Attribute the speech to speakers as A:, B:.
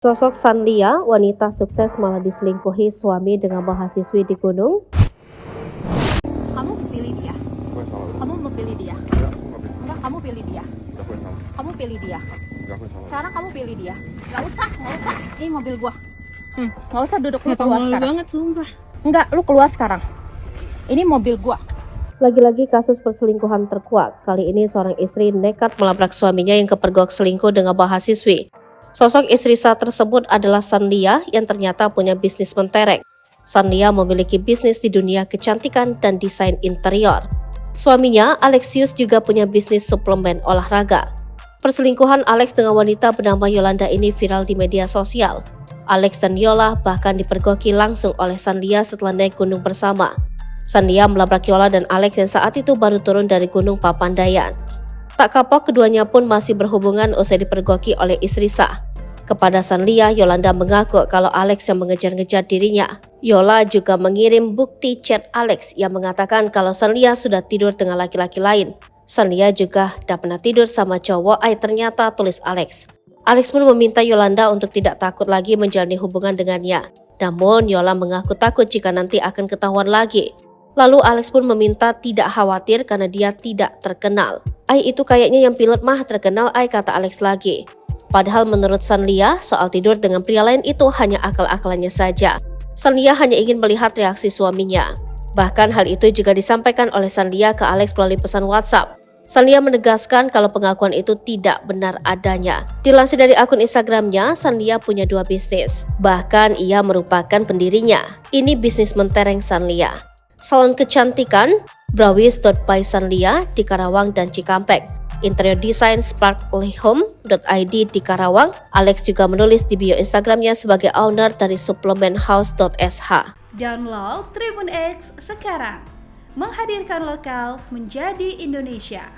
A: Sosok Sanlia, wanita sukses malah diselingkuhi suami dengan mahasiswi di gunung.
B: Kamu pilih dia.
C: Aku yang salah.
B: Kamu mau pilih dia.
C: Enggak, aku nggak pilih.
B: Enggak, kamu pilih dia.
C: Udah, aku yang salah.
B: Kamu pilih dia.
C: Enggak, aku yang salah.
B: Sekarang kamu pilih dia. Nggak usah. Ini mobil gua. Nggak usah duduk, lu
D: Gak
B: keluar
D: malu
B: sekarang.
D: banget sumpah.
B: Enggak, lu keluar sekarang. Ini mobil gua.
A: Lagi-lagi kasus perselingkuhan terkuak. Kali ini seorang istri nekat melabrak suaminya yang kepergok selingkuh dengan mahasiswi. Sosok istri saat tersebut adalah Sanlia yang ternyata punya bisnis mentereng. Sanlia memiliki bisnis di dunia kecantikan dan desain interior. Suaminya, Alexius, juga punya bisnis suplemen olahraga. Perselingkuhan Alex dengan wanita bernama Yolanda ini viral di media sosial. Alex dan Yola bahkan dipergoki langsung oleh Sanlia setelah naik gunung bersama. Sanlia melabrak Yola dan Alex yang saat itu baru turun dari gunung Papandayan. Tak kapok, keduanya pun masih berhubungan usai dipergoki oleh istri sah. Kepada Sanlia, Yolanda mengaku kalau Alex yang mengejar-ngejar dirinya. Yola juga mengirim bukti chat Alex yang mengatakan kalau Sanlia sudah tidur dengan laki-laki lain. Sanlia juga tidak pernah tidur sama cowok, ternyata tulis Alex. Alex pun meminta Yolanda untuk tidak takut lagi menjalani hubungan dengannya. Namun Yola mengaku takut jika nanti akan ketahuan lagi. Lalu Alex pun meminta tidak khawatir karena dia tidak terkenal. Itu kayaknya yang pilot mah terkenal, kata Alex lagi. Padahal menurut Sanlia, soal tidur dengan pria lain itu hanya akal-akalannya saja. Sanlia hanya ingin melihat reaksi suaminya. Bahkan hal itu juga disampaikan oleh Sanlia ke Alex melalui pesan WhatsApp. Sanlia menegaskan kalau pengakuan itu tidak benar adanya. Dilansir dari akun Instagramnya, Sanlia punya 2 bisnis. Bahkan ia merupakan pendirinya. Ini bisnis mentereng Sanlia. Salon kecantikan, Browis.by Sanlia di Karawang dan Cikampek. Interior design sparklyhome.id di Karawang. Alex juga menulis di bio Instagramnya sebagai owner dari suplemenhouse.sh.
D: Download Tribun X sekarang. Menghadirkan lokal menjadi Indonesia.